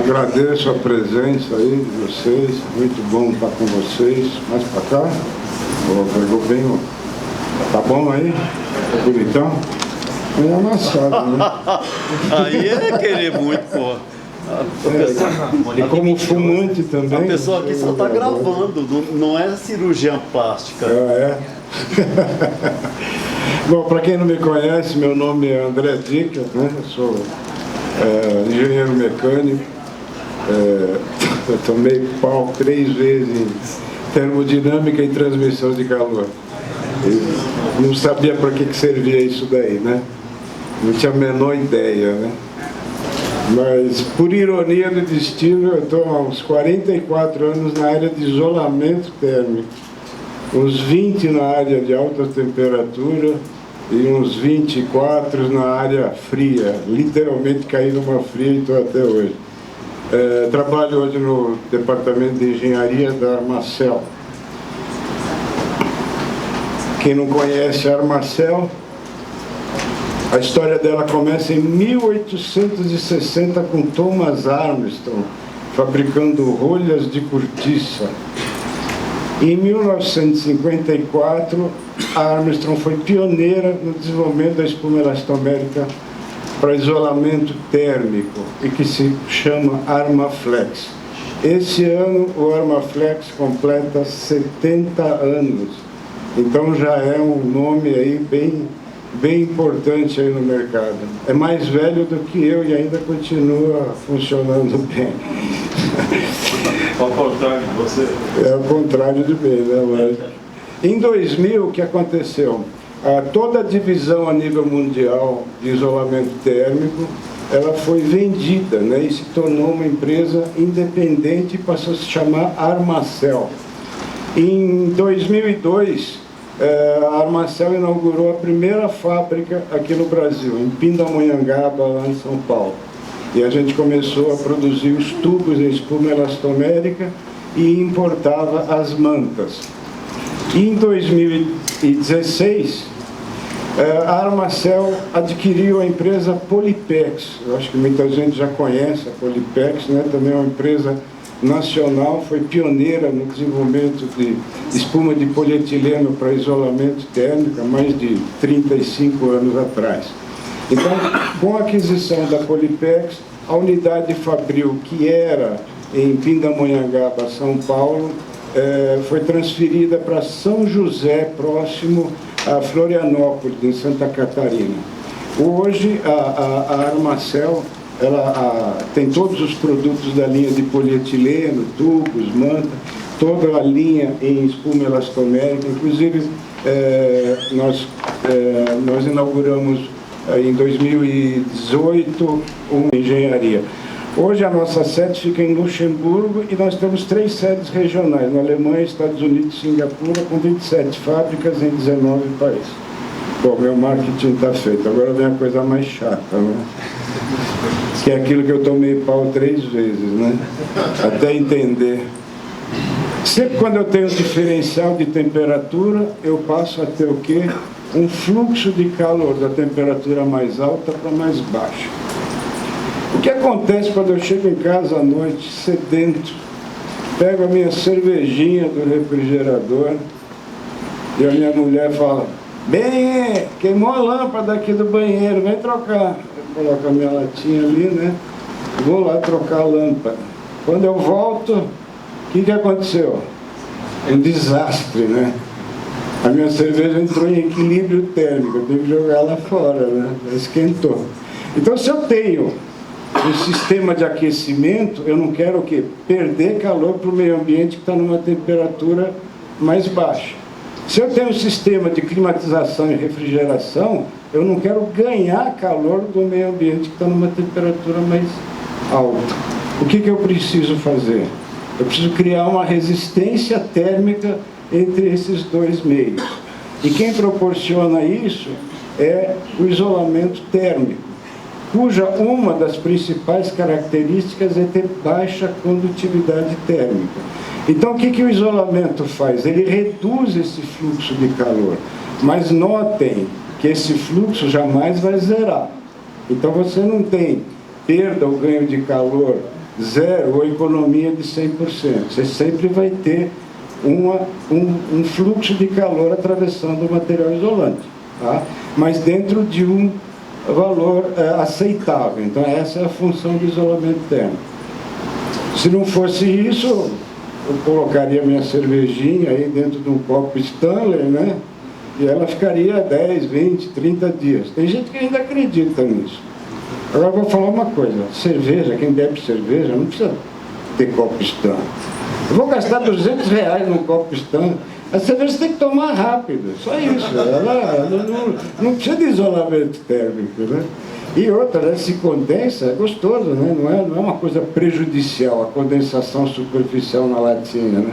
Agradeço a presença aí de vocês, muito bom estar com vocês. Mais para cá. Pegou bem, ó. Tá bom aí? Tá bonitão? É amassado, né? Aí é querer muito, pô. Como fumante também. A pessoa aqui só está gravando, não é cirurgia plástica. É. Bom, para quem não me conhece, meu nome é André Dicker, né? Eu sou engenheiro mecânico. Eu tomei pau 3 vezes em termodinâmica e transmissão de calor. E não sabia para que servia isso daí, né? Não tinha a menor ideia, né? Mas, por ironia do destino, eu estou há uns 44 anos na área de isolamento térmico, uns 20 na área de alta temperatura e uns 24 na área fria. Literalmente caí numa fria e estou até hoje. Trabalho hoje no departamento de engenharia da Armacel. Quem não conhece a Armacel, a história dela começa em 1860 com Thomas Armstrong, fabricando rolhas de cortiça. Em 1954, a Armstrong foi pioneira no desenvolvimento da espuma elastomérica para isolamento térmico e que se chama Armaflex. Esse ano o Armaflex completa 70 anos, então já é um nome aí bem importante aí no mercado. É mais velho do que eu e ainda continua funcionando bem. Ao contrário de você. É ao contrário de mim, né? Mas em 2000, o que aconteceu? Toda a divisão a nível mundial de isolamento térmico, ela foi vendida, né? E se tornou uma empresa independente e passou a se chamar Armacel. Em 2002, a Armacel inaugurou a primeira fábrica aqui no Brasil, em Pindamonhangaba, lá em São Paulo. E a gente começou a produzir os tubos em espuma elastomérica e importava as mantas. Em 2016, a Armacel adquiriu a empresa Polypex. Eu acho que muita gente já conhece a Polypex, né? Também é uma empresa nacional, foi pioneira no desenvolvimento de espuma de polietileno para isolamento térmico há mais de 35 anos atrás. Então, com a aquisição da Polypex, a unidade fabril que era em Pindamonhangaba, São Paulo, foi transferida para São José, próximo a Florianópolis, em Santa Catarina. Hoje, a Armacel tem todos os produtos da linha de polietileno, tubos, manta, toda a linha em espuma elastomérica. Inclusive, nós inauguramos em 2018 uma engenharia. Hoje a nossa sede fica em Luxemburgo e nós temos 3 sedes regionais, na Alemanha, Estados Unidos e Singapura, com 27 fábricas em 19 países. Bom, meu marketing está feito. Agora vem a coisa mais chata, né? Que é aquilo que eu tomei pau 3 vezes, né? Até entender. Sempre quando eu tenho diferencial de temperatura, eu passo a ter o quê? Um fluxo de calor da temperatura mais alta para mais baixa. O que acontece quando eu chego em casa à noite, sedento, pego a minha cervejinha do refrigerador e a minha mulher fala: bem, queimou a lâmpada aqui do banheiro, vem trocar. Eu coloco a minha latinha ali, né? Vou lá trocar a lâmpada. Quando eu volto, o que aconteceu? Um desastre, né? A minha cerveja entrou em equilíbrio térmico, eu tenho que jogar ela fora, né? Esquentou. Então, se eu tenho um sistema de aquecimento, eu não quero o quê? Perder calor para o meio ambiente que está numa temperatura mais baixa. Se eu tenho um sistema de climatização e refrigeração, eu não quero ganhar calor do meio ambiente que está numa temperatura mais alta. O que eu preciso fazer? Eu preciso criar uma resistência térmica entre esses 2 meios. E quem proporciona isso é o isolamento térmico, cuja uma das principais características é ter baixa condutividade térmica. Então, o que o isolamento faz? Ele reduz esse fluxo de calor. Mas notem que esse fluxo jamais vai zerar. Então, você não tem perda ou ganho de calor zero ou economia de 100%. Você sempre vai ter um fluxo de calor atravessando o material isolante, tá? Mas dentro de um valor aceitável. Então essa é a função do isolamento térmico. Se não fosse isso, eu colocaria minha cervejinha aí dentro de um copo Stanley, né? E ela ficaria 10, 20, 30 dias. Tem gente que ainda acredita nisso. Agora eu vou falar uma coisa, cerveja, quem bebe cerveja não precisa ter copo Stanley. Eu vou gastar R$200 num copo Stanley. A cerveja você tem que tomar rápido, só isso. Ela não precisa de isolamento térmico, né? E outra, né, se condensa, é gostoso, né? Não é uma coisa prejudicial, a condensação superficial na latinha, né?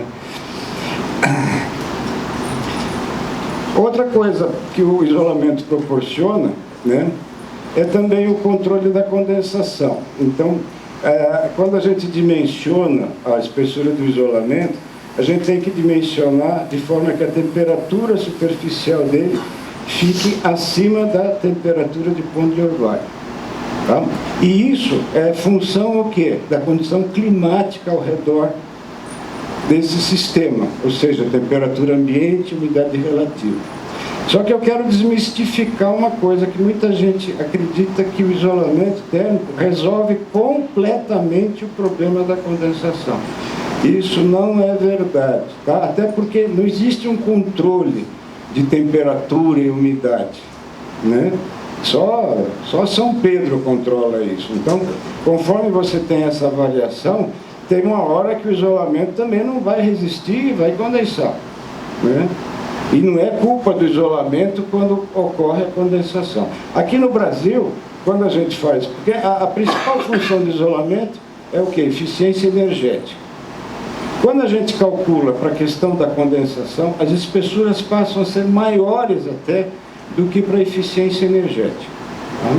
Outra coisa que o isolamento proporciona, né, é também o controle da condensação. Então, quando a gente dimensiona a espessura do isolamento, a gente tem que dimensionar de forma que a temperatura superficial dele fique acima da temperatura de ponto de orvalho. Tá? E isso é função o quê? Da condição climática ao redor desse sistema, ou seja, temperatura ambiente e umidade relativa. Só que eu quero desmistificar uma coisa que muita gente acredita que o isolamento térmico resolve completamente o problema da condensação. Isso não é verdade, tá? Até porque não existe um controle de temperatura e umidade, né? Só São Pedro controla isso. Então, conforme você tem essa variação, tem uma hora que o isolamento também não vai resistir e vai condensar, né? E não é culpa do isolamento quando ocorre a condensação. Aqui no Brasil, quando a gente faz... Porque a principal função do isolamento é o quê? Eficiência energética. Quando a gente calcula para a questão da condensação, as espessuras passam a ser maiores até do que para a eficiência energética. Tá?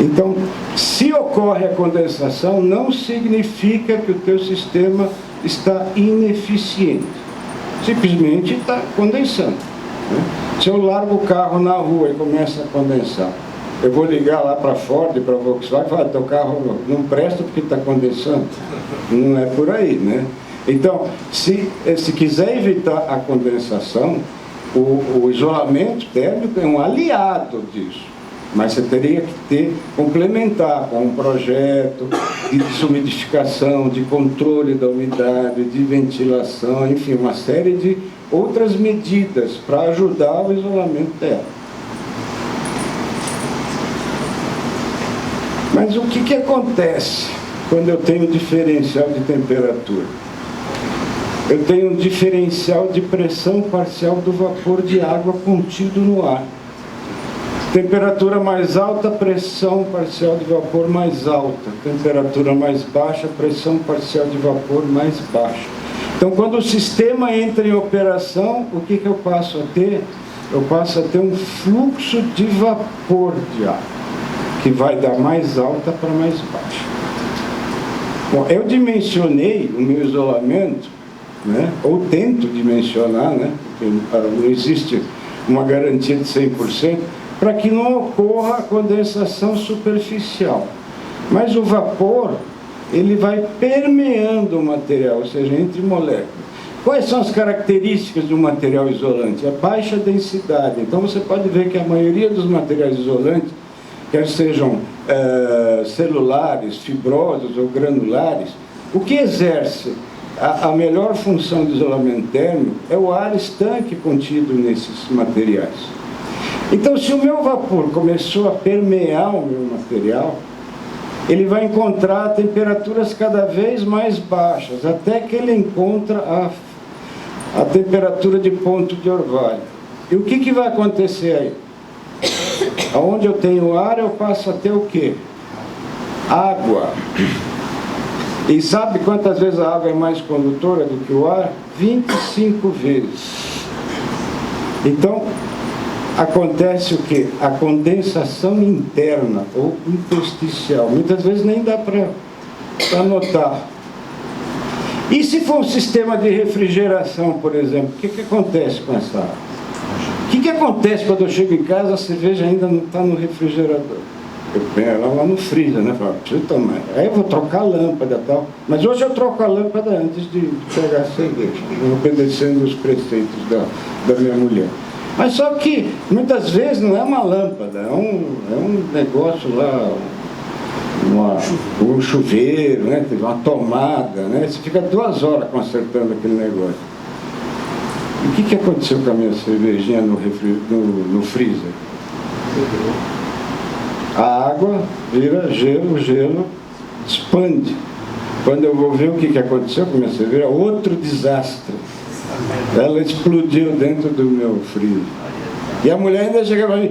Então, se ocorre a condensação, não significa que o teu sistema está ineficiente. Simplesmente está condensando. Né? Se eu largo o carro na rua e começa a condensar, eu vou ligar lá para a Ford e para a Volkswagen e falar, teu carro não presta porque está condensando. Não é por aí, né? Então, se quiser evitar a condensação, o isolamento térmico é um aliado disso. Mas você teria que complementar com um projeto de desumidificação, de controle da umidade, de ventilação, enfim, uma série de outras medidas para ajudar o isolamento térmico. Mas o que acontece quando eu tenho diferencial de temperatura? Eu tenho um diferencial de pressão parcial do vapor de água contido no ar. Temperatura mais alta, pressão parcial de vapor mais alta. Temperatura mais baixa, pressão parcial de vapor mais baixa. Então, quando o sistema entra em operação, o que eu passo a ter? Eu passo a ter um fluxo de vapor de ar, que vai da mais alta para mais baixa. Bom, eu dimensionei o meu isolamento, né? Ou tento dimensionar, né? Porque não existe uma garantia de 100%, para que não ocorra a condensação superficial. Mas o vapor, ele vai permeando o material, ou seja, entre moléculas. Quais são as características de um material isolante? A baixa densidade. Então você pode ver que a maioria dos materiais isolantes, quer sejam celulares, fibrosos ou granulares, o que exerce a melhor função de isolamento térmico é o ar estanque contido nesses materiais. Então, se o meu vapor começou a permear o meu material, ele vai encontrar temperaturas cada vez mais baixas, até que ele encontra a temperatura de ponto de orvalho. E o que vai acontecer aí? Onde eu tenho ar, eu passo a ter o quê? Água. E sabe quantas vezes a água é mais condutora do que o ar? 25 vezes. Então, acontece o quê? A condensação interna ou intersticial. Muitas vezes nem dá para notar. E se for um sistema de refrigeração, por exemplo, o que acontece com essa água? O que acontece quando eu chego em casa, a cerveja ainda não está no refrigerador? Eu ponho ela lá no freezer, né? Falo, preciso tomar. Aí eu vou trocar a lâmpada e tal. Mas hoje eu troco a lâmpada antes de pegar a cerveja, obedecendo os preceitos da minha mulher. Mas só que, muitas vezes, não é uma lâmpada, é um negócio lá, um chuveiro, né? Teve uma tomada, né? Você fica 2 horas consertando aquele negócio. E o que aconteceu com a minha cervejinha no freezer? A água vira gelo, o gelo expande. Quando eu vou ver o que aconteceu com a minha cerveja, outro desastre. Ela explodiu dentro do meu freezer. E a mulher ainda chega para mim,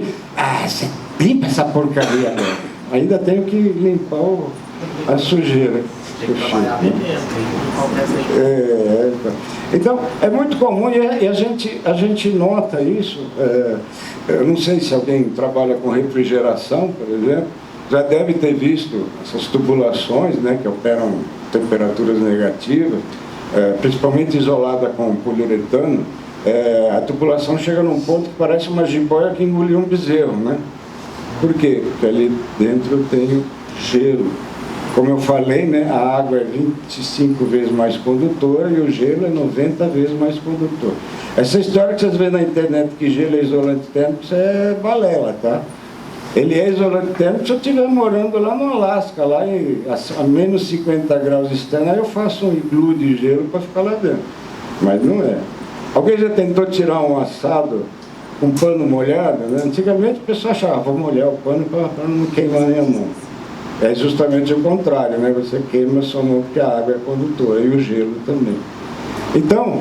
você limpa essa porcaria agora. Ainda tenho que limpar a sujeira. Então, é muito comum e a gente nota isso. Eu não sei se alguém trabalha com refrigeração, por exemplo, já deve ter visto essas tubulações, né, que operam temperaturas negativas, principalmente isolada com poliuretano. A tubulação chega num ponto que parece uma jiboia que engoliu um bezerro, né? Por quê? Porque ali dentro tem gelo. Como eu falei, né, a água é 25 vezes mais condutora e o gelo é 90 vezes mais condutor. Essa história que vocês vêem na internet que gelo é isolante térmico, isso é balela, tá? Ele é isolante térmico se eu estiver morando lá no Alasca, lá a menos 50 graus externos, aí eu faço um iglu de gelo para ficar lá dentro. Mas não é. Alguém já tentou tirar um assado com um pano molhado, né? Antigamente o pessoal achava, vou molhar o pano para não queimar a minha mão. É justamente o contrário, né? Você queima a sua mão porque a água é condutora e o gelo também. Então,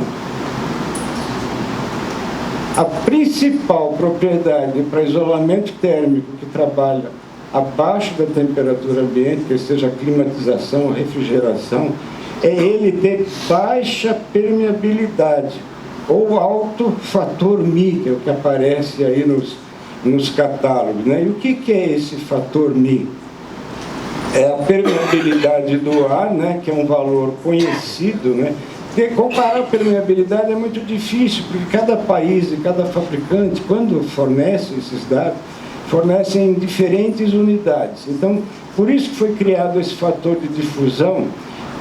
a principal propriedade para isolamento térmico que trabalha abaixo da temperatura ambiente, que seja climatização, refrigeração, é ele ter baixa permeabilidade ou alto fator Mi, que é o que aparece aí nos catálogos, né? E o que é esse fator Mi? É a permeabilidade do ar, né, que é um valor conhecido, né? Porque comparar a permeabilidade é muito difícil, porque cada país e cada fabricante, quando fornece esses dados, fornece em diferentes unidades. Então, por isso que foi criado esse fator de difusão,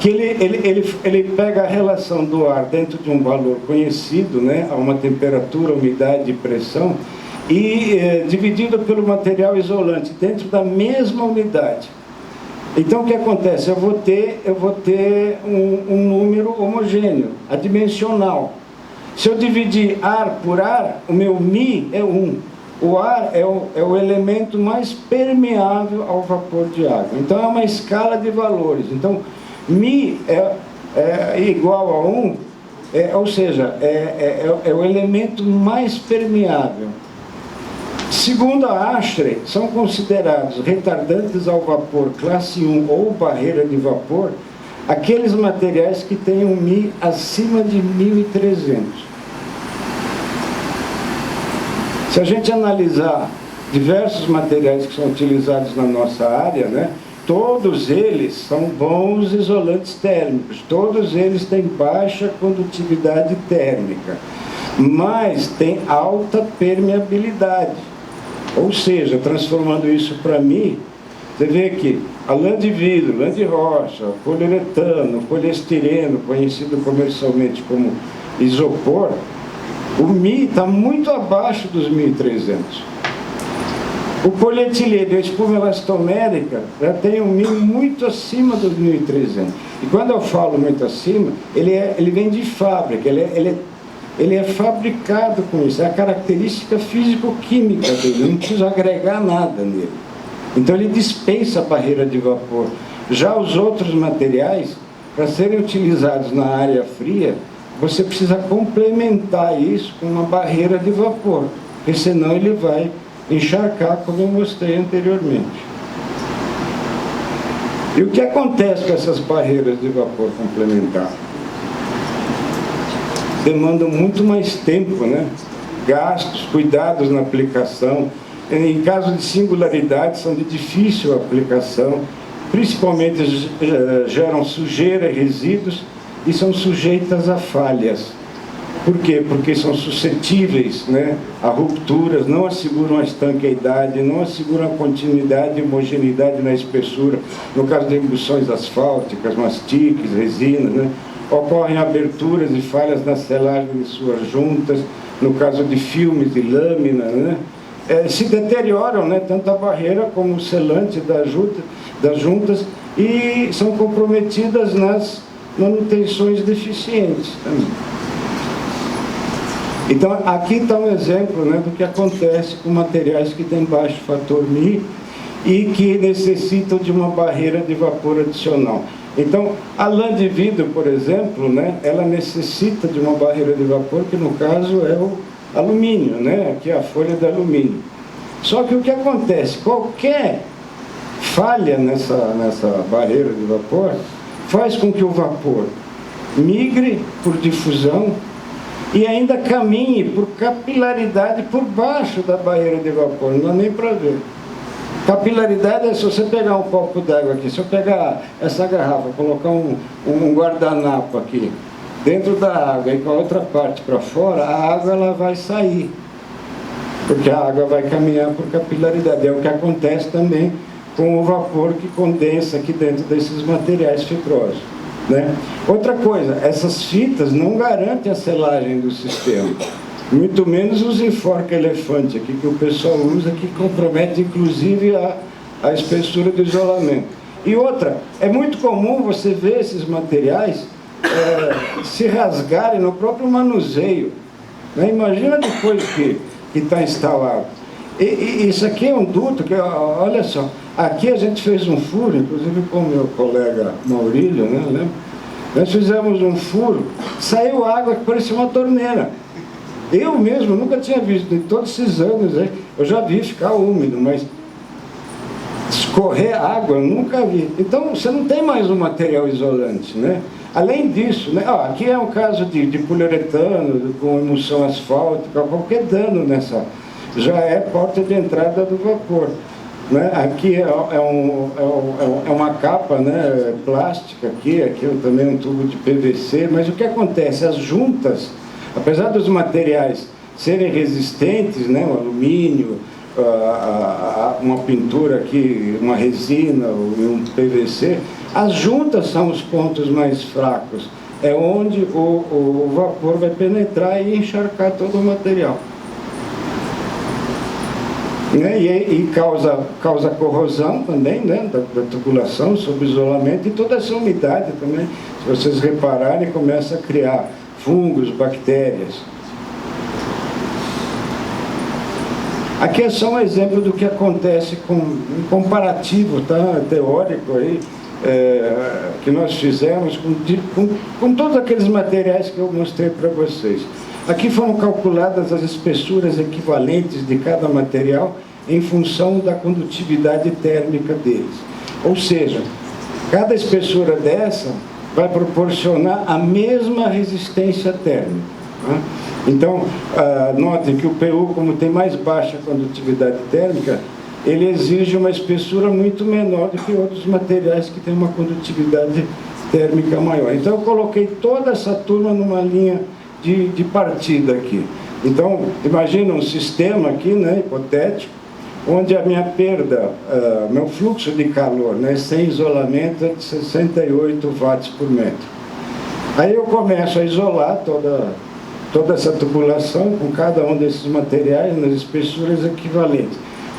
que ele pega a relação do ar dentro de um valor conhecido, né, a uma temperatura, umidade e pressão, e dividido pelo material isolante, dentro da mesma unidade. Então, o que acontece? Eu vou ter um número homogêneo, adimensional. Se eu dividir ar por ar, o meu Mi é 1. O ar é o elemento mais permeável ao vapor de água. Então, é uma escala de valores. Então, Mi é igual a 1, ou seja, é o elemento mais permeável. Segundo a ASHRAE, são considerados retardantes ao vapor classe 1 ou barreira de vapor aqueles materiais que têm um Mi acima de 1.300. Se a gente analisar diversos materiais que são utilizados na nossa área, né, todos eles são bons isolantes térmicos, todos eles têm baixa condutividade térmica, mas têm alta permeabilidade. Ou seja, transformando isso para mim, você vê que a lã de vidro, lã de rocha, poliuretano, poliestireno, conhecido comercialmente como isopor, o Mi está muito abaixo dos 1.300. O polietileno e a espuma elastomérica já tem um Mi muito acima dos 1.300. E quando eu falo muito acima, ele vem de fábrica, ele é fabricado com isso, é a característica físico-química dele, não precisa agregar nada nele. Então ele dispensa a barreira de vapor. Já os outros materiais, para serem utilizados na área fria, você precisa complementar isso com uma barreira de vapor, porque senão ele vai encharcar, como eu mostrei anteriormente. E o que acontece com essas barreiras de vapor complementares? Demandam muito mais tempo, né? Gastos, cuidados na aplicação. Em caso de singularidade, são de difícil aplicação, principalmente geram sujeira e resíduos e são sujeitas a falhas. Por quê? Porque são suscetíveis, né, a rupturas, não asseguram a estanqueidade, não asseguram a continuidade e homogeneidade na espessura. No caso de emulsões asfálticas, mastiques, resinas, né, ocorrem aberturas e falhas na selagem de suas juntas. No caso de filmes e lâminas, né, se deterioram, né, tanto a barreira como o selante das juntas, e são comprometidas nas manutenções deficientes também. Então, aqui está um exemplo, né, do que acontece com materiais que têm baixo fator Mi e que necessitam de uma barreira de vapor adicional. Então, a lã de vidro, por exemplo, né, ela necessita de uma barreira de vapor, que no caso é o alumínio, né, aqui é a folha de alumínio. Só que o que acontece? Qualquer falha nessa barreira de vapor faz com que o vapor migre por difusão e ainda caminhe por capilaridade por baixo da barreira de vapor, não dá nem para ver. Capilaridade é se você pegar um copo d'água aqui, se eu pegar essa garrafa, colocar um guardanapo aqui dentro da água e com a outra parte para fora, a água ela vai sair, porque a água vai caminhar por capilaridade. É o que acontece também com o vapor que condensa aqui dentro desses materiais fibrosos, né? Outra coisa, essas fitas não garantem a selagem do sistema, muito menos os enforca-elefante aqui que o pessoal usa, que compromete inclusive a espessura do isolamento. E outra, é muito comum você ver esses materiais se rasgarem no próprio manuseio, né? Imagina depois que está instalado. E isso aqui é um duto que, olha só, aqui a gente fez um furo, inclusive com o meu colega Maurílio, né, lembra? Nós fizemos um furo, saiu água que parecia uma torneira. Eu mesmo nunca tinha visto, em todos esses anos aí, eu já vi ficar úmido, mas escorrer água eu nunca vi. Então você não tem mais um material isolante, né? Além disso, né, aqui é um caso de poliuretano com emulsão asfáltica, qualquer dano nessa, já é porta de entrada do vapor, né? Aqui é uma capa, né, plástica, aqui também um tubo de PVC, mas o que acontece? As juntas, apesar dos materiais serem resistentes, né, o alumínio, uma pintura aqui, uma resina e um PVC, as juntas são os pontos mais fracos, é onde o vapor vai penetrar e encharcar todo o material, né? E causa corrosão também, né, da tubulação sob isolamento, e toda essa umidade também, se vocês repararem, começa a criar fungos, bactérias. Aqui é só um exemplo do que acontece com um comparativo, tá, teórico aí, que nós fizemos com todos aqueles materiais que eu mostrei para vocês. Aqui foram calculadas as espessuras equivalentes de cada material em função da condutividade térmica deles. Ou seja, cada espessura dessa vai proporcionar a mesma resistência térmica, né? Então, notem que o PU, como tem mais baixa condutividade térmica, ele exige uma espessura muito menor do que outros materiais que têm uma condutividade térmica maior. Então, eu coloquei toda essa turma numa linha de partida aqui. Então, imagina um sistema aqui, né, hipotético, onde a minha perda, meu fluxo de calor, né, sem isolamento, é de 68 watts por metro. Aí eu começo a isolar toda essa tubulação com cada um desses materiais nas espessuras equivalentes.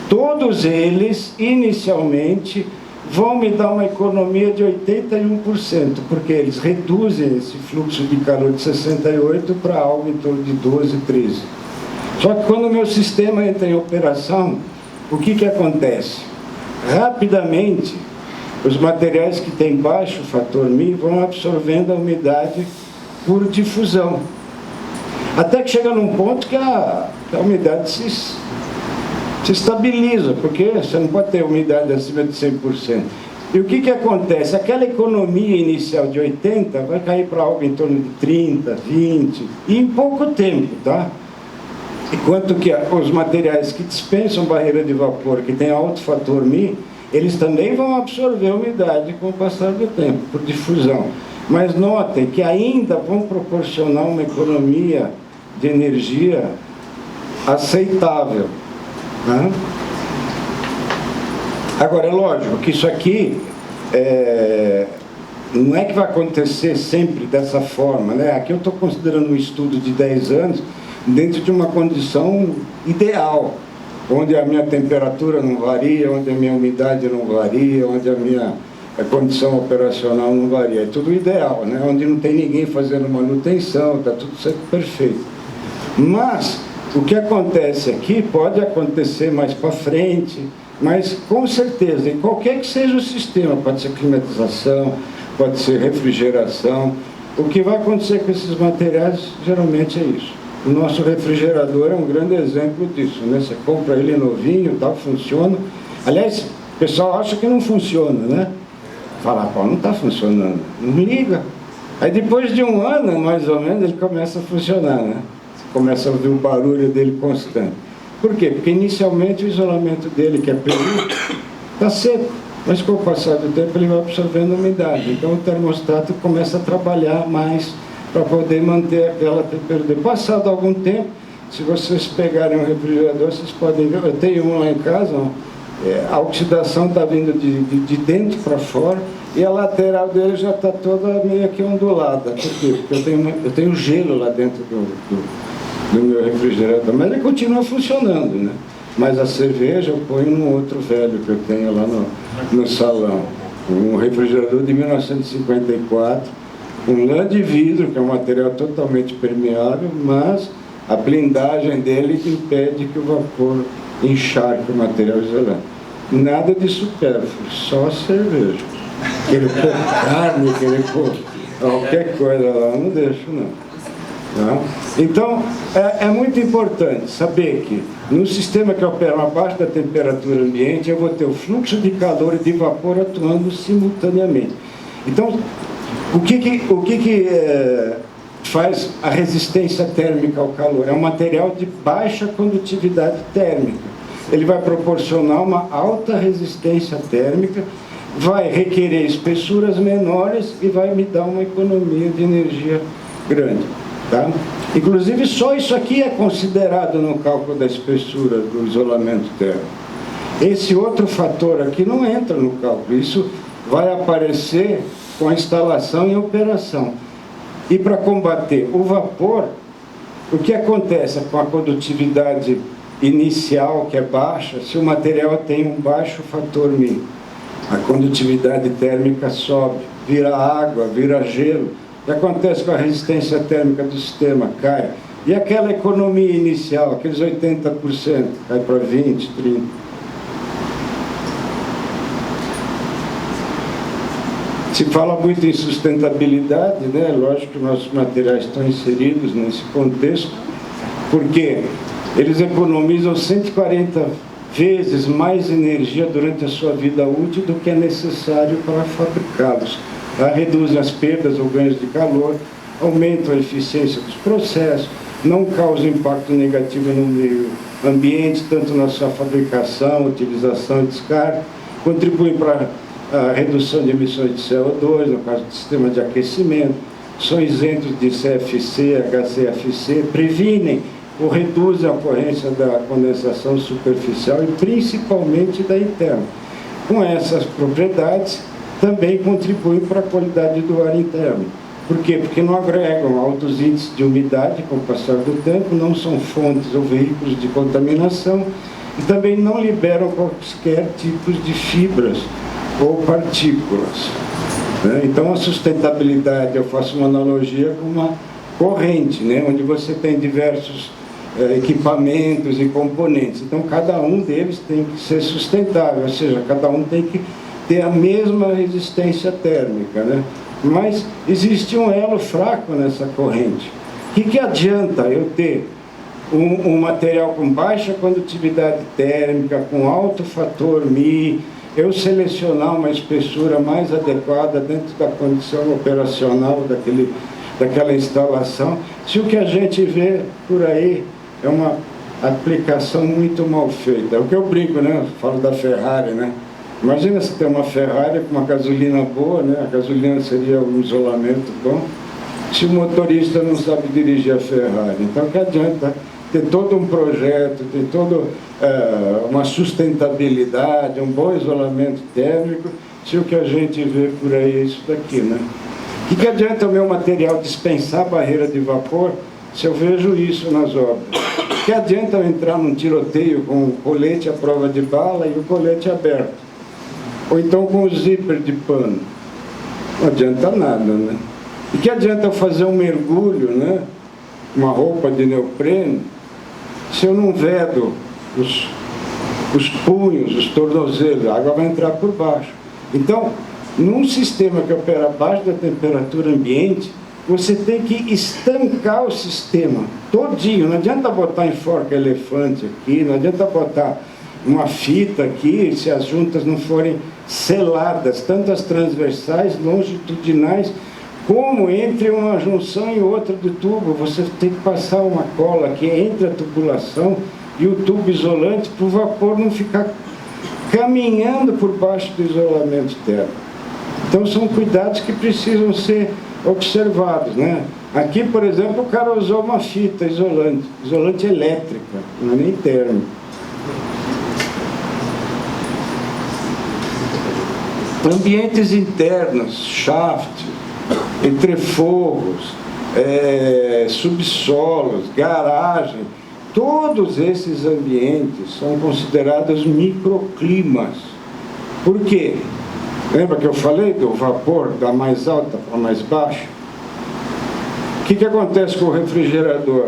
Todos eles, inicialmente, vão me dar uma economia de 81%, porque eles reduzem esse fluxo de calor de 68 para algo em torno de 12, 13. Só que quando o meu sistema entra em operação, o que acontece? Rapidamente, os materiais que têm baixo fator Mi vão absorvendo a umidade por difusão, até que chega num ponto que a umidade se estabiliza, porque você não pode ter umidade acima de 100%. E o que acontece? Aquela economia inicial de 80 vai cair para algo em torno de 30, 20, e em pouco tempo, tá? Enquanto que os materiais que dispensam barreira de vapor, que tem alto fator Mi, eles também vão absorver a umidade com o passar do tempo, por difusão. Mas notem que ainda vão proporcionar uma economia de energia aceitável, né? Agora, é lógico que isso aqui não é que vai acontecer sempre dessa forma, né? Aqui eu estou considerando um estudo de 10 anos dentro de uma condição ideal, onde a minha temperatura não varia, onde a minha umidade não varia, onde a minha condição operacional não varia. É tudo ideal, né? Onde não tem ninguém fazendo manutenção, está tudo sempre perfeito. Mas o que acontece aqui pode acontecer mais para frente, mas com certeza, em qualquer que seja o sistema, pode ser climatização, pode ser refrigeração, o que vai acontecer com esses materiais geralmente é isso. O nosso refrigerador é um grande exemplo disso, né? Você compra ele novinho, tal, funciona. Aliás, o pessoal acha que não funciona, né? Fala, pô, não está funcionando, não liga. Aí depois de um ano, mais ou menos, ele começa a funcionar, né? Você começa a ouvir o barulho dele constante. Por quê? Porque inicialmente o isolamento dele, que é período, está seco. Mas com o passar do tempo ele vai absorvendo a umidade. Então o termostato começa a trabalhar mais para poder manter aquela temperatura. Passado algum tempo, se vocês pegarem um refrigerador, vocês podem ver, eu tenho um lá em casa, a oxidação está vindo de dentro para fora e a lateral dele já está toda meio que ondulada. Por quê? Porque eu tenho gelo lá dentro do meu refrigerador, mas ele continua funcionando, né? Mas a cerveja eu ponho num outro velho que eu tenho lá no salão. Um refrigerador de 1954, um lã de vidro, que é um material totalmente permeável, mas a blindagem dele impede que o vapor encharque o material isolante. Nada de supérfluo, só cerveja. Querer pôr carne, querer pôr qualquer coisa lá, eu não deixo não. Tá? Então, é muito importante saber que no sistema que opera abaixo da temperatura ambiente, eu vou ter o fluxo de calor e de vapor atuando simultaneamente. Então, o que faz a resistência térmica ao calor? É um material de baixa condutividade térmica. Ele vai proporcionar uma alta resistência térmica, vai requerer espessuras menores e vai me dar uma economia de energia grande. Tá? Inclusive, só isso aqui é considerado no cálculo da espessura do isolamento térmico. Esse outro fator aqui não entra no cálculo. Isso vai aparecer com a instalação em operação. E para combater o vapor, o que acontece com a condutividade inicial, que é baixa, se o material tem um baixo fator μ, a condutividade térmica sobe, vira água, vira gelo. O que acontece com a resistência térmica do sistema? Cai. E aquela economia inicial, aqueles 80%, cai para 20%, 30%. Se fala muito em sustentabilidade, né? Lógico que nossos materiais estão inseridos nesse contexto, porque eles economizam 140 vezes mais energia durante a sua vida útil do que é necessário para fabricá-los. Reduzem as perdas ou ganhos de calor, aumentam a eficiência dos processos, não causam impacto negativo no meio ambiente, tanto na sua fabricação, utilização e descarga, contribuem para a redução de emissões de CO2, no caso do sistema de aquecimento, são isentos de CFC, HCFC, previnem ou reduzem a ocorrência da condensação superficial e principalmente da interna. Com essas propriedades, também contribuem para a qualidade do ar interno. Por quê? Porque não agregam altos índices de umidade com o passar do tempo, não são fontes ou veículos de contaminação e também não liberam quaisquer tipos de fibras ou partículas. Né? Então, a sustentabilidade, eu faço uma analogia com uma corrente, né? Onde você tem diversos equipamentos e componentes. Então, cada um deles tem que ser sustentável, ou seja, cada um tem que ter a mesma resistência térmica, né? Mas existe um elo fraco nessa corrente. O que adianta eu ter um material com baixa condutividade térmica, com alto fator μ, eu selecionar uma espessura mais adequada dentro da condição operacional daquela instalação, se o que a gente vê por aí é uma aplicação muito mal feita? É o que eu brinco, né? Eu falo da Ferrari, né? Imagina se tem uma Ferrari com uma gasolina boa, né? A gasolina seria um isolamento bom, se o motorista não sabe dirigir a Ferrari. Então, que adianta ter todo um projeto, ter toda uma sustentabilidade, um bom isolamento térmico, se o que a gente vê por aí é isso daqui, né? O que adianta o meu material dispensar a barreira de vapor se eu vejo isso nas obras? O que adianta eu entrar num tiroteio com o colete à prova de bala e o colete aberto? Ou então com o zíper de pano? Não adianta nada, né? E que adianta eu fazer um mergulho, né? Uma roupa de neoprene, se eu não vedo os punhos, os tornozelos, a água vai entrar por baixo. Então, num sistema que opera abaixo da temperatura ambiente, você tem que estancar o sistema todinho. Não adianta botar enforca elefante aqui, não adianta botar uma fita aqui, se as juntas não forem seladas, tanto as transversais, longitudinais, como entre uma junção e outra do tubo. Você tem que passar uma cola aqui entre a tubulação e o tubo isolante para o vapor não ficar caminhando por baixo do isolamento térmico. Então são cuidados que precisam ser observados, né? Aqui, por exemplo, o cara usou uma fita isolante elétrica, não é nem térmico. Ambientes internos, shaft, entreforros, subsolos, garagem, todos esses ambientes são considerados microclimas. Por quê? Lembra que eu falei do vapor da mais alta para mais baixa? O que acontece com o refrigerador?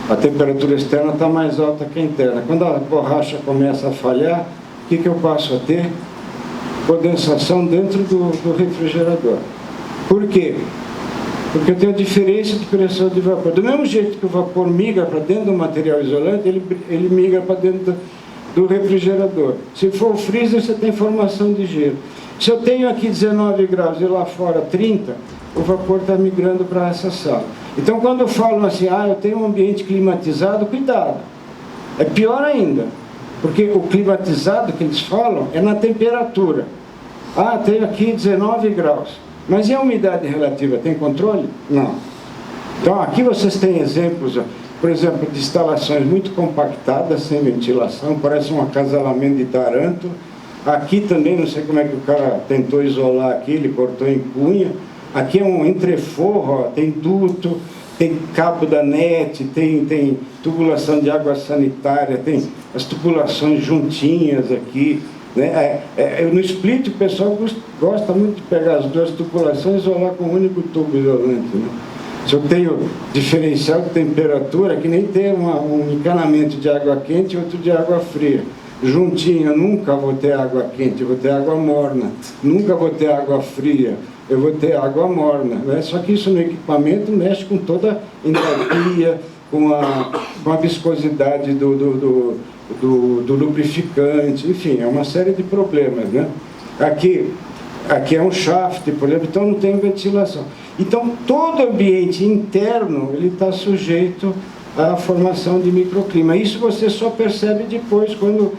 A temperatura externa está mais alta que a interna. Quando a borracha começa a falhar, o que eu passo a ter? Condensação dentro do refrigerador. Por quê? Porque eu tenho diferença de pressão de vapor. Do mesmo jeito que o vapor migra para dentro do material isolante, ele migra para dentro do refrigerador. Se for o freezer, você tem formação de gelo. Se eu tenho aqui 19 graus e lá fora 30, o vapor está migrando para essa sala. Então, quando falam assim, eu tenho um ambiente climatizado, cuidado. É pior ainda, porque o climatizado que eles falam é na temperatura. Tenho aqui 19 graus. Mas e a umidade relativa? Tem controle? Não. Então, aqui vocês têm exemplos, por exemplo, de instalações muito compactadas, sem ventilação, parece um acasalamento de tarântula. Aqui também, não sei como é que o cara tentou isolar aqui, ele cortou em cunha. Aqui é um entreforro, tem duto, tem cabo da NET, tem tubulação de água sanitária, tem as tubulações juntinhas aqui, né? No split o pessoal gosta muito de pegar as duas tubulações e isolar com um único tubo isolante, né? Se eu tenho diferencial de temperatura, que nem tem um encanamento de água quente e outro de água fria. Juntinho, eu nunca vou ter água quente, eu vou ter água morna. Nunca vou ter água fria, eu vou ter água morna, né? Só que isso no equipamento mexe com toda a entalpia, com a viscosidade do lubrificante, enfim, é uma série de problemas, né? Aqui é um shaft, por exemplo, então não tem ventilação. Então, todo ambiente interno, ele está sujeito à formação de microclima. Isso você só percebe depois, quando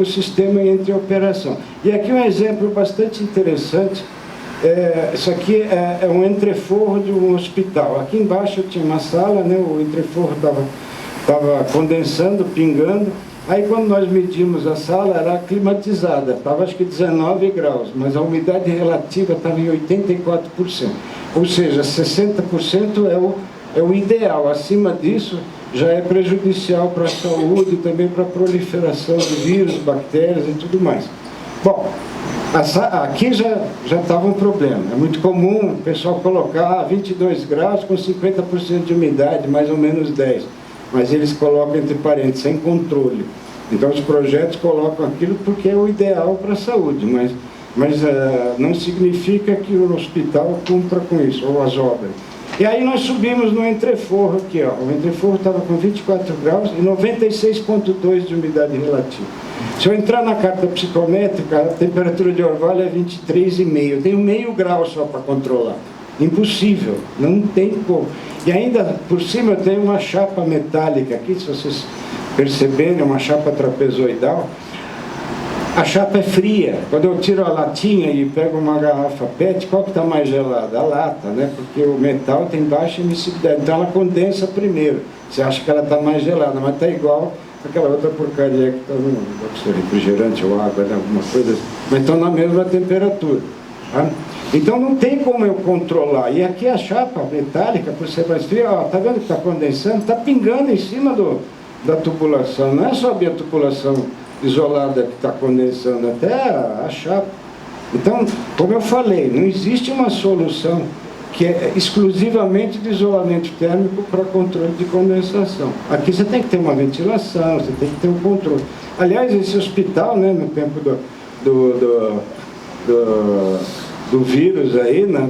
o sistema entra em operação. E aqui um exemplo bastante interessante. Isso aqui é um entreforro de um hospital. Aqui embaixo tinha uma sala, né? O entreforro estava condensando, pingando. Aí quando nós medimos a sala, era climatizada, estava acho que 19 graus, mas a umidade relativa estava em 84%. Ou seja, 60% é o ideal. Acima disso já é prejudicial para a saúde e também para a proliferação de vírus, bactérias e tudo mais. Bom, aqui já estava um problema. É muito comum o pessoal colocar 22 graus com 50% de umidade, mais ou menos 10%. Mas eles colocam entre parênteses, sem controle. Então os projetos colocam aquilo porque é o ideal para a saúde, mas não significa que o hospital cumpra com isso, ou as obras. E aí nós subimos no entreforro aqui, ó. O entreforro estava com 24 graus e 96,2 de umidade relativa. Se eu entrar na carta psicométrica, a temperatura de orvalho é 23,5. Eu tenho meio grau só para controlar. Impossível, não tem como. E ainda por cima eu tenho uma chapa metálica aqui, se vocês perceberem, uma chapa trapezoidal. A chapa é fria. Quando eu tiro a latinha e pego uma garrafa PET, qual que está mais gelada? A lata, né? Porque o metal tem baixa emissão, então ela condensa primeiro. Você acha que ela está mais gelada, mas está igual aquela outra porcaria que está no refrigerante ou água, né? Alguma coisa assim. Mas estão na mesma temperatura. Tá? Então não tem como eu controlar. E aqui a chapa metálica, por ser mais fria, ó, tá vendo que está condensando? Está pingando em cima da tubulação. Não é só a minha tubulação isolada que está condensando, até a chapa. Então, como eu falei, não existe uma solução que é exclusivamente de isolamento térmico para controle de condensação. Aqui você tem que ter uma ventilação, você tem que ter um controle. Aliás, esse hospital, né, no tempo do vírus aí, né,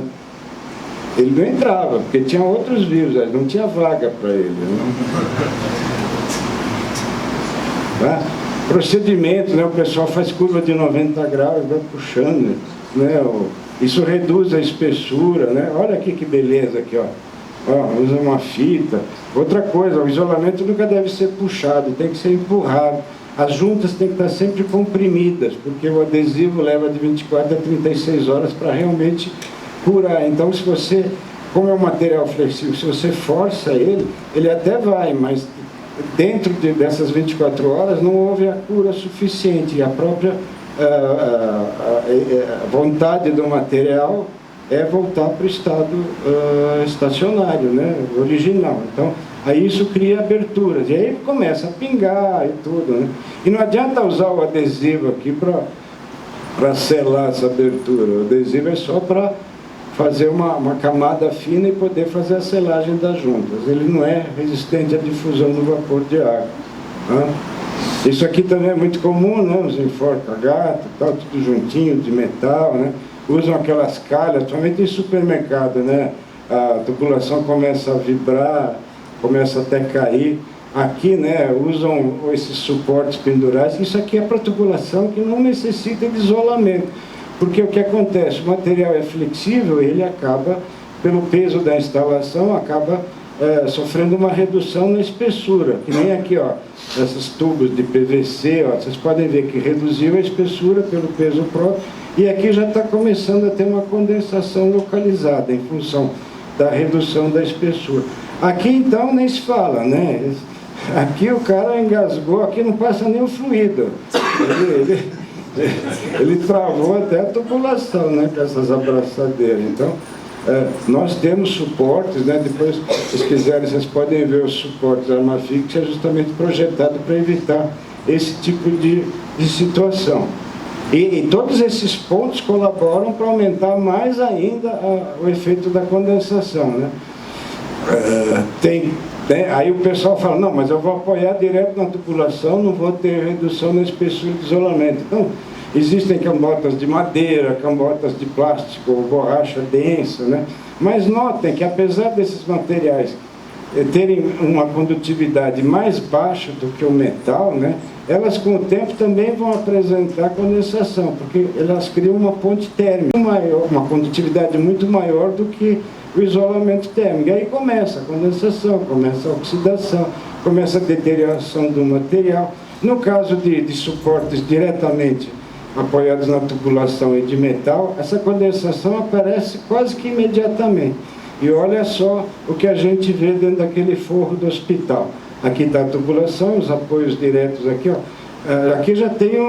ele não entrava, porque tinha outros vírus, não tinha vaga para ele. Né? Tá? Procedimento, né, o pessoal faz curva de 90 graus, vai puxando, né, isso reduz a espessura, né? Olha aqui que beleza aqui, ó. Usa uma fita. Outra coisa, o isolamento nunca deve ser puxado, tem que ser empurrado. As juntas têm que estar sempre comprimidas, porque o adesivo leva de 24 a 36 horas para realmente curar. Então, se você, como é um material flexível, se você força ele até vai, mas dentro dessas 24 horas não houve a cura suficiente. E a própria vontade do material é voltar para o estado estacionário, né, original. Então, aí isso cria aberturas, e aí começa a pingar e tudo, né? E não adianta usar o adesivo aqui para selar essa abertura. O adesivo é só para fazer uma camada fina e poder fazer a selagem das juntas. Ele não é resistente à difusão do vapor de água. Né? Isso aqui também é muito comum, né? Os enforca-gato, tal, tudo juntinho, de metal, né? Usam aquelas calhas, somente em supermercado, né? A tubulação começa a vibrar, começa até cair. Aqui, né, usam esses suportes pendurais. Isso aqui é para tubulação que não necessita de isolamento. Porque o que acontece? O material é flexível, ele acaba, pelo peso da instalação, acaba sofrendo uma redução na espessura. Que nem aqui, ó, esses tubos de PVC, ó, vocês podem ver que reduziu a espessura pelo peso próprio. E aqui já está começando a ter uma condensação localizada em função da redução da espessura. Aqui, então, nem se fala, né? Aqui o cara engasgou, aqui não passa nem o fluido. Ele travou até a tubulação, né, com essas abraçadeiras. Então, nós temos suportes, né? Depois, se vocês quiserem, vocês podem ver os suportes Armafix, que é justamente projetado para evitar esse tipo de situação. E todos esses pontos colaboram para aumentar mais ainda o efeito da condensação, né? Aí o pessoal fala, não, mas eu vou apoiar direto na tubulação, não vou ter redução na espessura de isolamento. Então, existem cambotas de madeira, cambotas de plástico, borracha densa, né? Mas notem que apesar desses materiais terem uma condutividade mais baixa do que o metal, né? Elas com o tempo também vão apresentar condensação, porque elas criam uma ponte térmica, uma condutividade muito maior do que o isolamento térmico. E aí começa a condensação, começa a oxidação, começa a deterioração do material. No caso de suportes diretamente apoiados na tubulação e de metal, essa condensação aparece quase que imediatamente. E olha só o que a gente vê dentro daquele forro do hospital. Aqui está a tubulação, os apoios diretos aqui, ó. Aqui já tem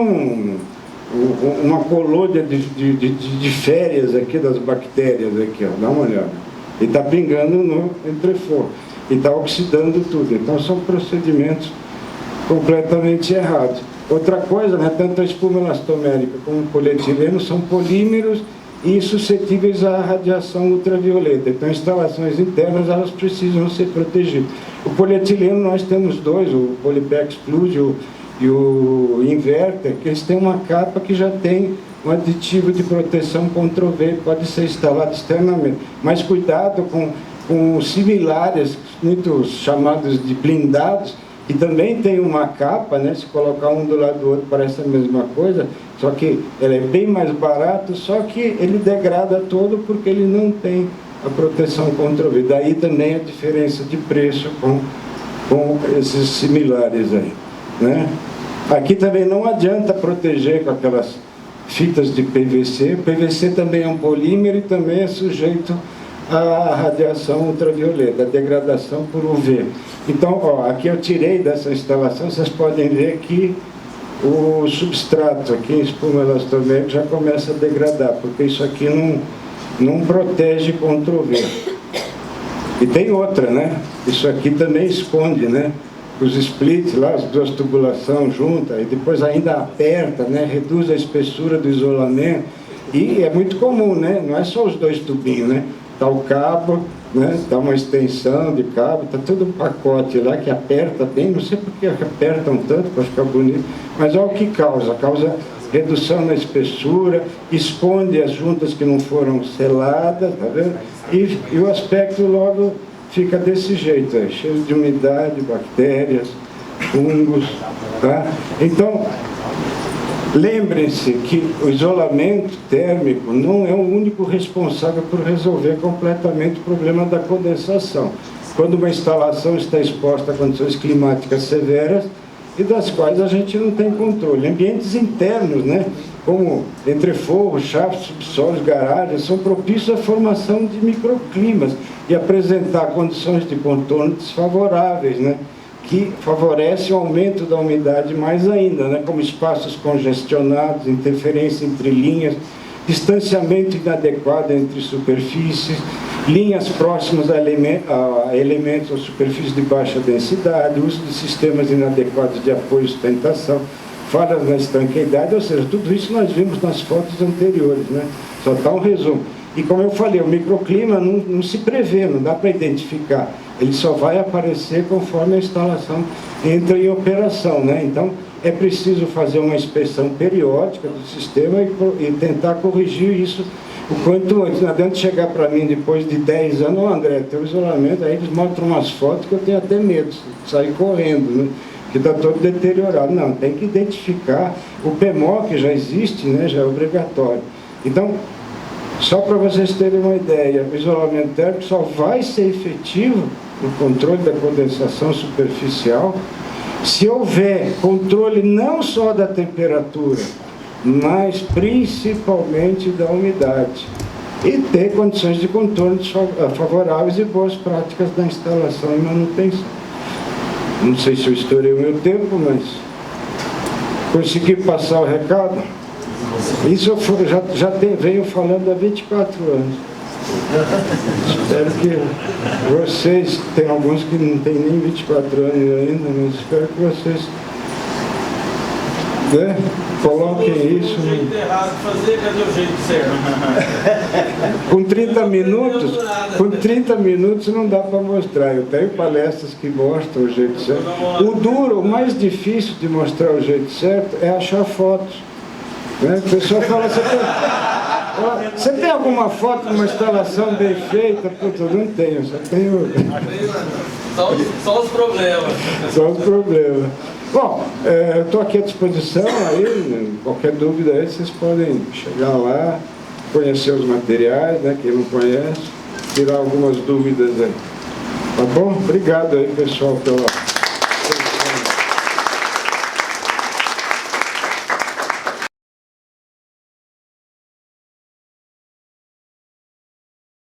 uma colônia de férias aqui das bactérias aqui, ó. Dá uma olhada. E está pingando no entreforro. E está oxidando tudo. Então são procedimentos completamente errados. Outra coisa, né, tanto a espuma elastomérica como o polietileno são polímeros e suscetíveis à radiação ultravioleta. Então, instalações internas, elas precisam ser protegidas. O polietileno, nós temos dois, o Polipex Plus e o Inverter, que eles têm uma capa que já tem um aditivo de proteção contra o UV, pode ser instalado externamente. Mas cuidado com similares, muitos chamados de blindados, que também tem uma capa, né? Se colocar um do lado do outro parece a mesma coisa, só que ele é bem mais barato, só que ele degrada todo porque ele não tem a proteção contra o UV. Daí também a diferença de preço com esses similares aí, né? Aqui também não adianta proteger com aquelas fitas de PVC. O PVC também é um polímero e também é sujeito à radiação ultravioleta, a degradação por UV. Então, ó, aqui eu tirei dessa instalação, vocês podem ver que o substrato aqui em espuma elastomérica já começa a degradar, porque isso aqui não protege contra o UV. E tem outra, né? Isso aqui também esconde, né? Os splits lá, as duas tubulações juntas, e depois ainda aperta, né? Reduz a espessura do isolamento. E é muito comum, né? Não é só os dois tubinhos, né? Tá o cabo, né? Tá uma extensão de cabo, tá todo um pacote lá que aperta bem, não sei por que apertam tanto para ficar bonito, mas olha o que causa redução na espessura, esconde as juntas que não foram seladas, tá vendo? E o aspecto logo fica desse jeito, aí, cheio de umidade, bactérias, fungos, tá? Então, lembrem-se que o isolamento térmico não é o único responsável por resolver completamente o problema da condensação. Quando uma instalação está exposta a condições climáticas severas e das quais a gente não tem controle. Ambientes internos, né, como entreforros, chafes, subsolos, garagens, são propícios à formação de microclimas e apresentar condições de contorno desfavoráveis, né, que favorece o aumento da umidade mais ainda, né, como espaços congestionados, interferência entre linhas, distanciamento inadequado entre superfícies, linhas próximas a elementos ou superfícies de baixa densidade, uso de sistemas inadequados de apoio e sustentação, falhas na estanqueidade, ou seja, tudo isso nós vimos nas fotos anteriores, né? Só está um resumo. E como eu falei, o microclima não se prevê, não dá para identificar. Ele só vai aparecer conforme a instalação entra em operação, né? Então, é preciso fazer uma inspeção periódica do sistema e tentar corrigir isso o quanto antes. Não adianta chegar para mim depois de 10 anos, oh, André, teu isolamento, aí eles mostram umas fotos que eu tenho até medo de sair correndo, né? Que está todo deteriorado. Não, tem que identificar. O PMOC já existe, né? Já é obrigatório. Então, só para vocês terem uma ideia, o isolamento térmico só vai ser efetivo no controle da condensação superficial se houver controle não só da temperatura, mas principalmente da umidade. E ter condições de contorno favoráveis e boas práticas da instalação e manutenção. Não sei se eu estourei o meu tempo, mas consegui passar o recado. Isso eu venho falando há 24 anos. Espero que vocês, tem alguns que não têm nem 24 anos ainda, mas espero que vocês, né, coloquem isso. O jeito errado de fazer, cadê o jeito certo? Com 30 minutos não dá para mostrar. Eu tenho palestras que mostram o jeito certo. O duro, o mais difícil de mostrar o jeito certo é achar fotos. Né? O pessoal fala, você tem alguma foto de uma instalação bem feita? Putz, eu não tenho, só tenho... Só os problemas. Só os problemas. Bom, eu estou aqui à disposição, aí, né, qualquer dúvida aí, vocês podem chegar lá, conhecer os materiais, né, quem não conhece, tirar algumas dúvidas aí. Tá bom? Obrigado aí, pessoal, pela...